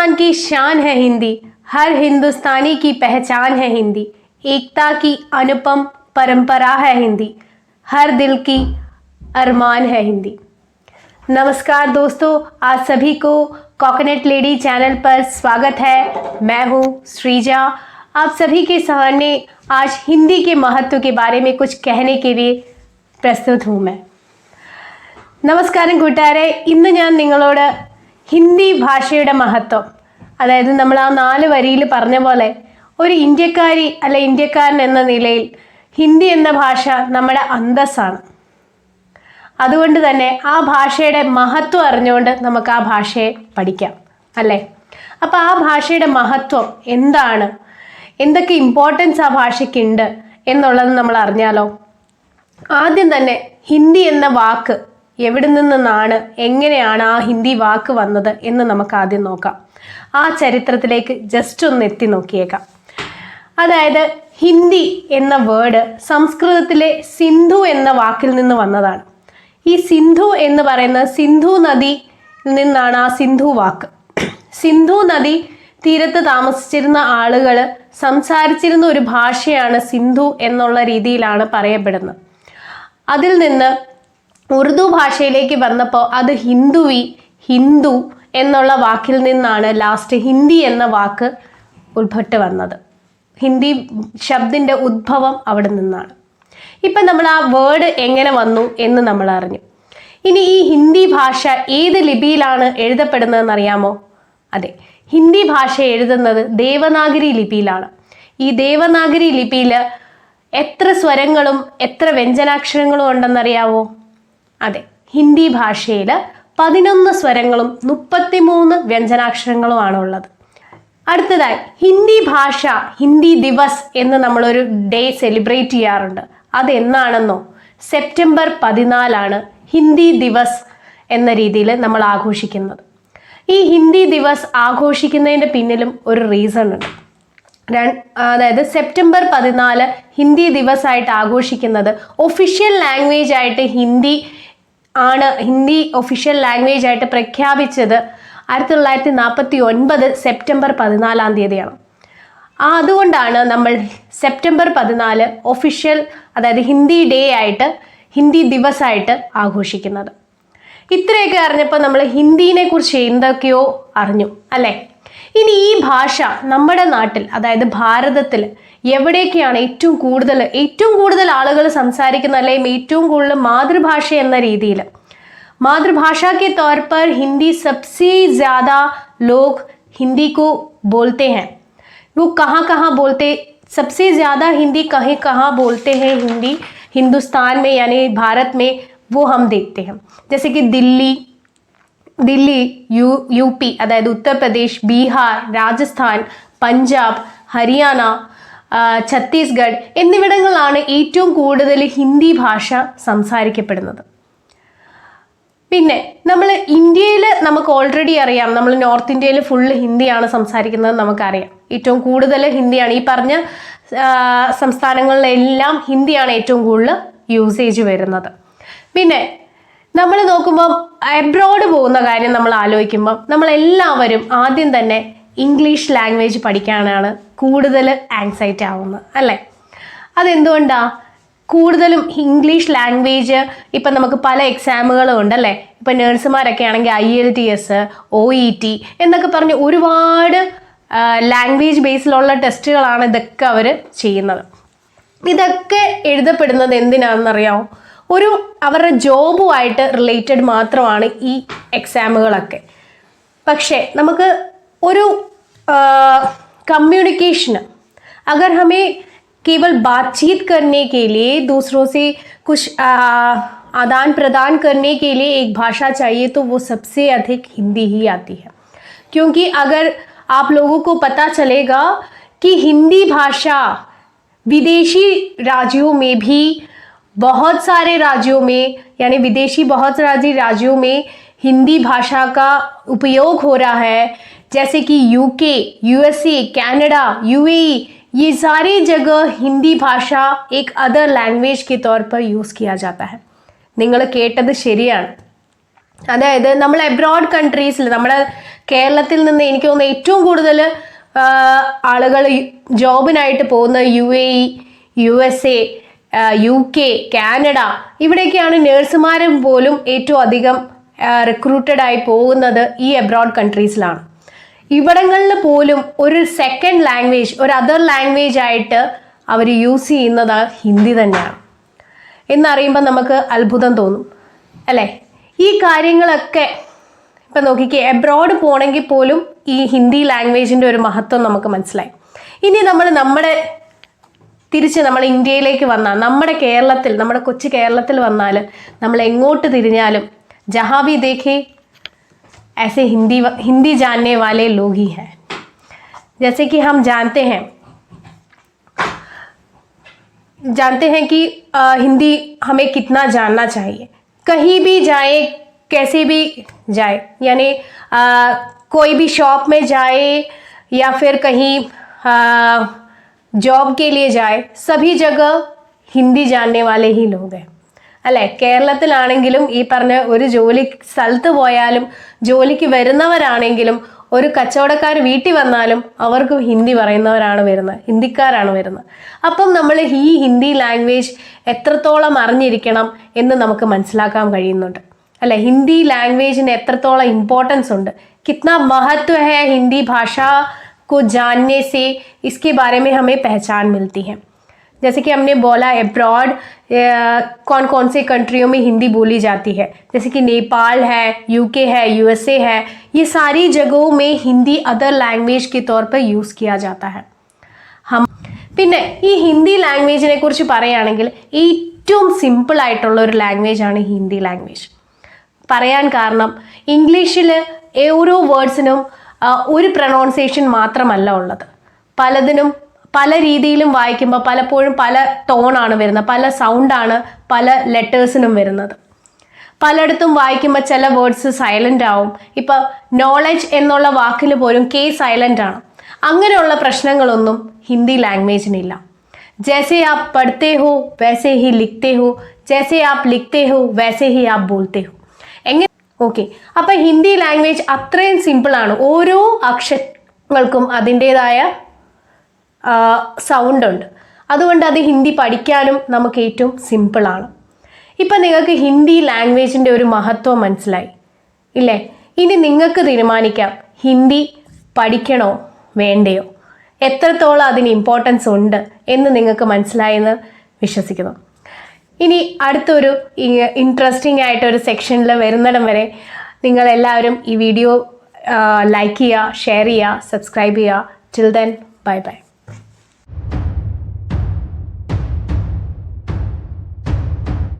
हिंदुस्तान की शान है हिंदी, हर हिंदुस्तानी की पहचान है हिंदी, एकता की अनुपम परंपरा है हिंदी, हर दिल की अरमान है हिंदी। नमस्कार दोस्तों, आज सभी को कोकोनट लेडी चैनल पर स्वागत है। मैं हूँ श्रीजा। आप सभी के सामने आज हिंदी के महत्व के बारे में कुछ कहने के लिए प्रस्तुत हूँ मैं। നമസ്കാരം കൂട്ടുകാരെ, ഇന്ന് ഞാൻ നിങ്ങളോട് ഹിന്ദി ഭാഷയുടെ മഹത്വം, അതായത് നമ്മൾ ആ 4 വരിയിൽ പറഞ്ഞ പോലെ ഒരു ഇന്ത്യക്കാരി അല്ല ഇന്ത്യക്കാരൻ എന്ന നിലയിൽ ഹിന്ദി എന്ന ഭാഷ നമ്മുടെ അന്തസ്സാണ്. അതുകൊണ്ട് തന്നെ ആ ഭാഷയുടെ മഹത്വം അറിഞ്ഞുകൊണ്ട് നമുക്ക് ആ ഭാഷയെ പഠിക്കാം അല്ലേ. അപ്പോൾ ആ ഭാഷയുടെ മഹത്വം എന്താണ്, എന്തൊക്കെ ഇമ്പോർട്ടൻസ് ആ ഭാഷയ്ക്കുണ്ട് എന്നുള്ളത് നമ്മൾ അറിഞ്ഞാലോ. ആദ്യം തന്നെ ഹിന്ദി എന്ന വാക്ക് എവിടെ നിന്നാണ്, എങ്ങനെയാണ് ആ ഹിന്ദി വാക്ക് വന്നത് എന്ന് നമുക്ക് ആദ്യം നോക്കാം. ആ ചരിത്രത്തിലേക്ക് ജസ്റ്റ് ഒന്ന് എത്തി നോക്കിയേക്കാം. അതായത് ഹിന്ദി എന്ന വേർഡ് സംസ്കൃതത്തിലെ സിന്ധു എന്ന വാക്കിൽ നിന്ന് വന്നതാണ്. ഈ സിന്ധു എന്ന് പറയുന്നത് സിന്ധു നദിയിൽ നിന്നാണ് ആ സിന്ധു വാക്ക്. സിന്ധു നദി തീരത്ത് താമസിച്ചിരുന്ന ആളുകൾ സംസാരിച്ചിരുന്ന ഒരു ഭാഷയാണ് സിന്ധു എന്നുള്ള രീതിയിലാണ് പറയപ്പെടുന്നത്. അതിൽ നിന്ന് ഉറുദു ഭാഷയിലേക്ക് വന്നപ്പോൾ അത് ഹിന്ദു എന്നുള്ള വാക്കിൽ നിന്നാണ് ലാസ്റ്റ് ഹിന്ദി എന്ന വാക്ക് ഉത്ഭട്ട് വന്നത്. ഹിന്ദി ശബ്ദിൻ്റെ ഉദ്ഭവം അവിടെ നിന്നാണ്. ഇപ്പം നമ്മൾ ആ വേർഡ് എങ്ങനെ വന്നു എന്ന് നമ്മൾ അറിഞ്ഞു. ഇനി ഈ ഹിന്ദി ഭാഷ ഏത് ലിപിയിലാണ് എഴുതപ്പെടുന്നതെന്ന് അറിയാമോ? അതെ, ഹിന്ദി ഭാഷ എഴുതുന്നത് ദേവനാഗരി ലിപിയിലാണ്. ഈ ദേവനാഗരി ലിപിയിൽ എത്ര സ്വരങ്ങളും എത്ര വ്യഞ്ജനാക്ഷരങ്ങളും ഉണ്ടെന്നറിയാവോ? അതെ, ഹിന്ദി ഭാഷയിൽ 11 സ്വരങ്ങളും 33 വ്യഞ്ജനാക്ഷരങ്ങളുമാണ് ഉള്ളത്. അടുത്തതായി ഹിന്ദി ഭാഷ ഹിന്ദി ദിവസ് എന്ന് നമ്മളൊരു ഡേ സെലിബ്രേറ്റ് ചെയ്യാറുണ്ട്. അതെന്നാണെന്നോ? സെപ്റ്റംബർ 14 ഹിന്ദി ദിവസ് എന്ന രീതിയിൽ നമ്മൾ ആഘോഷിക്കുന്നത്. ഈ ഹിന്ദി ദിവസ് ആഘോഷിക്കുന്നതിൻ്റെ പിന്നിലും ഒരു റീസൺ ഉണ്ട്. അതായത് സെപ്റ്റംബർ 14 ഹിന്ദി ദിവസമായിട്ട് ആഘോഷിക്കുന്നത് ഒഫീഷ്യൽ ലാംഗ്വേജ് ആയിട്ട് ഹിന്ദി ഒഫീഷ്യൽ ലാംഗ്വേജ് ആയിട്ട് പ്രഖ്യാപിച്ചത് 1949 സെപ്റ്റംബർ 14 അതുകൊണ്ടാണ് നമ്മൾ സെപ്റ്റംബർ 14 ഒഫീഷ്യൽ, അതായത് ഹിന്ദി ഡേ ആയിട്ട്, ഹിന്ദി ദിവസമായിട്ട് ആഘോഷിക്കുന്നത്. ഇത്രയൊക്കെ അറിഞ്ഞപ്പോൾ നമ്മൾ ഹിന്ദീനെ കുറിച്ച് എന്തൊക്കെയോ അറിഞ്ഞു അല്ലേ. ഇനി ഈ ഭാഷ നമ്മുടെ നാട്ടിൽ, അതായത് ഭാരതത്തിൽ എവിടെയൊക്കെയാണ് ഏറ്റവും കൂടുതൽ ആളുകൾ സംസാരിക്കുന്ന, അല്ലെങ്കിൽ ഏറ്റവും കൂടുതൽ മാതൃഭാഷ എന്ന രീതിയിൽ मातृभाषा के तौर पर हिंदी सबसे ज़्यादा लोग हिंदी को बोलते हैं. वो कहाँ बोलते, सबसे ज़्यादा हिंदी कहाँ बोलते हैं हिंदी हिंदुस्तान में यानी भारत में, वो हम देखते हैं. जैसे कि दिल्ली, यूपी अതായത് उत्तर प्रदेश, ബീഹാർ, രാജസ്ഥാൻ, പഞ്ചാബ്, ഹരിയാന, ഛത്തീസ്ഗഡ് എന്നിവിടങ്ങളിലാണ് ഏറ്റവും കൂടുതൽ ഹിന്ദി ഭാഷ സംസാരിക്കപ്പെടുന്നത്. പിന്നെ നമ്മൾ ഇന്ത്യയിൽ നമുക്ക് ഓൾറെഡി അറിയാം, നമ്മൾ നോർത്ത് ഇന്ത്യയിൽ ഫുള്ള് ഹിന്ദിയാണ് സംസാരിക്കുന്നത് നമുക്കറിയാം. ഏറ്റവും കൂടുതൽ ഹിന്ദിയാണ്, ഈ പറഞ്ഞ സംസ്ഥാനങ്ങളിലെല്ലാം ഹിന്ദിയാണ് ഏറ്റവും കൂടുതൽ യൂസേജ് വരുന്നത്. പിന്നെ നമ്മൾ നോക്കുമ്പോൾ അബ്രോഡ് പോകുന്ന കാര്യം നമ്മൾ ആലോചിക്കുമ്പോൾ നമ്മളെല്ലാവരും ആദ്യം തന്നെ ഇംഗ്ലീഷ് ലാംഗ്വേജ് പഠിക്കാനാണ് കൂടുതൽ ആങ്സൈറ്റി ആവുന്നത് അല്ലേ. അതെന്തുകൊണ്ടാണ്? കൂടുതലും ഇംഗ്ലീഷ് ലാംഗ്വേജ് ഇപ്പം നമുക്ക് പല എക്സാമുകളും ഉണ്ടല്ലേ. ഇപ്പം നഴ്സുമാരൊക്കെ ആണെങ്കിൽ IELTS, OET എന്നൊക്കെ പറഞ്ഞ് ഒരുപാട് ലാംഗ്വേജ് ബേസിലുള്ള ടെസ്റ്റുകളാണ് ഇതൊക്കെ അവർ ചെയ്യുന്നത്. ഇതൊക്കെ എഴുതപ്പെടുന്നത് എന്തിനാണെന്നറിയാമോ? അവരുടെ ജോബുമായിട്ട് റിലേറ്റഡ് മാത്രമാണ് ഈ എക്സാമുകളൊക്കെ. പക്ഷേ നമുക്ക് ഒരു കമ്മ്യൂണിക്കേഷന് अगर हमें केवल बातचीत करने के लिए, दूसरों से कुछ आदान प्रदान करने के लिए एक भाषा चाहिए, तो वो सबसे अधिक हिंदी ही आती है. क्योंकि अगर आप लोगों को पता चलेगा कि हिंदी भाषा विदेशी राज्यों में भी बहुत सारे राज्यों में, यानी विदेशी बहुत सारे राज्यों में हिंदी भाषा का उपयोग हो रहा है. जैसे कि UK, USA, कनाडा, UAE, ये सारी जगह हिंदी भाषा एक अदर लैंग्वेज के तौर पर यूज़ किया जाता है. നിങ്ങൾ കേട്ടത് ശരിയാണ്. അതായത് നമ്മൾ അബ്രോഡ് കൺട്രീസിൽ, നമ്മുടെ കേരളത്തിൽ നിന്ന് എനിക്ക് തോന്നുന്നു ഏറ്റവും കൂടുതൽ ആളുകൾ ജോബിനായിട്ട് പോകുന്ന UAE, USA, UK, കാനഡ, ഇവിടേക്കാണ് നേഴ്സുമാരും പോലും ഏറ്റവും അധികം റിക്രൂട്ടഡ് ആയി പോകുന്നത് ഈ അബ്രോഡ് കൺട്രീസിലാണ്. ഇവിടങ്ങളിൽ പോലും ഒരു സെക്കൻഡ് ലാംഗ്വേജ്, ഒരു അതർ ലാംഗ്വേജ് ആയിട്ട് അവർ യൂസ് ചെയ്യുന്നത് ഹിന്ദി തന്നെയാണ് എന്നറിയുമ്പോൾ നമുക്ക് അത്ഭുതം തോന്നും അല്ലേ. ഈ കാര്യങ്ങളൊക്കെ ഇപ്പം നോക്കിക്കേ, എബ്രോഡ് പോകണമെങ്കിൽ പോലും ഈ ഹിന്ദി ലാംഗ്വേജിൻ്റെ ഒരു മഹത്വം നമുക്ക് മനസ്സിലായി. ഇനി നമ്മൾ തിരിച്ച് നമ്മൾ ഇന്ത്യയിലേക്ക് വന്നാൽ, നമ്മുടെ കേരളത്തിൽ, നമ്മുടെ കൊച്ചു കേരളത്തിൽ വന്നാൽ നമ്മൾ എങ്ങോട്ട് തിരിഞ്ഞാലും ജഹാ ഭി ദേഖേ ऐसे हिंदी जानने वाले लोग ही हैं. जैसे कि हम जानते हैं कि हिंदी हमें कितना जानना चाहिए. कहीं भी जाए, कैसे भी जाए, यानी कोई भी शॉप में जाए या फिर कहीं जॉब के लिए जाए, सभी जगह हिंदी जानने वाले ही लोग हैं അല്ലേ. കേരളത്തിലാണെങ്കിലും ഈ പറഞ്ഞ ഒരു ജോലി സ്ഥലത്ത് പോയാലും ജോലിക്ക് വരുന്നവരാണെങ്കിലും ഒരു കച്ചവടക്കാർ വീട്ടിൽ വന്നാലും അവർക്ക് ഹിന്ദി പറയുന്നവരാണ് വരുന്നത്, ഹിന്ദിക്കാരാണ് വരുന്നത്. അപ്പം നമ്മൾ ഈ ഹിന്ദി ലാംഗ്വേജ് എത്രത്തോളം അറിഞ്ഞിരിക്കണം എന്ന് നമുക്ക് മനസ്സിലാക്കാൻ കഴിയുന്നുണ്ട് അല്ലേ. ഹിന്ദി ലാംഗ്വേജിന് എത്രത്തോളം ഇമ്പോർട്ടൻസ് ഉണ്ട്, कितना महत्व है हिंदी भाषा को जानने से, इसके बारे में हमें पहचान मिलती है. जैसे कि हमने बोला एब्रॉड कौन कौन से कंट्रियों में हिंदी बोली जाती है, जैसे कि नेपाल है, UK है, USA है, ये सारी जगहों में हिंदी अदर लैंग्वेज के तौर पर यूज़ किया जाता है. പിന്നെ ഈ ഹിന്ദി ലാംഗ്വേജിനെ കുറിച്ച് പറയുകയാണെങ്കിൽ ഏറ്റവും സിമ്പിളായിട്ടുള്ള ഒരു ലാംഗ്വേജാണ് ഹിന്ദി ലാംഗ്വേജ്. പറയാൻ കാരണം ഇംഗ്ലീഷിൽ ഓരോ വേർഡ്സിനും ഒരു പ്രൊനൗൺസിയേഷൻ മാത്രമല്ല ഉള്ളത്. പലതിനും പല രീതിയിലും വായിക്കുമ്പോൾ പലപ്പോഴും പല ടോണാണ് വരുന്നത്, പല സൗണ്ടാണ് പല ലെറ്റേഴ്സിനും വരുന്നത്. പലയിടത്തും വായിക്കുമ്പോൾ ചില വേർഡ്സ് സൈലൻ്റ് ആവും. ഇപ്പം നോളജ് എന്നുള്ള വാക്കിൽ പോലും K സൈലൻ്റ് ആണ്. അങ്ങനെയുള്ള പ്രശ്നങ്ങളൊന്നും ഹിന്ദി ലാംഗ്വേജിനില്ല. ജैसे आप पढ़ते हो वैसे ही लिखते हो, जैसे आप लिखते हो वैसे ही आप बोलते हो. എങ്ങനെ ഓക്കെ. അപ്പം ഹിന്ദി ലാംഗ്വേജ് അത്രയും സിമ്പിളാണ്. ഓരോ അക്ഷരങ്ങൾക്കും അതിൻ്റേതായ സൗണ്ട് ഉണ്ട്. അതുകൊണ്ട് അത് ഹിന്ദി പഠിക്കാനും നമുക്ക് ഏറ്റവും സിമ്പിളാണ്. ഇപ്പം നിങ്ങൾക്ക് ഹിന്ദി ലാംഗ്വേജിൻ്റെ ഒരു മഹത്വം മനസ്സിലായി ഇല്ലേ. ഇനി നിങ്ങൾക്ക് തീരുമാനിക്കാം ഹിന്ദി പഠിക്കണോ വേണ്ടയോ, എത്രത്തോളം അതിന് ഇമ്പോർട്ടൻസ് ഉണ്ട് എന്ന് നിങ്ങൾക്ക് മനസ്സിലായെന്ന് വിശ്വസിക്കുന്നു. ഇനി അടുത്തൊരു ഇൻട്രസ്റ്റിംഗ് ആയിട്ടൊരു സെക്ഷനിൽ വരുന്നിടം വരെ നിങ്ങളെല്ലാവരും ഈ വീഡിയോ ലൈക്ക് ചെയ്യുക, ഷെയർ ചെയ്യുക, സബ്സ്ക്രൈബ് ചെയ്യുക. Till then bye bye.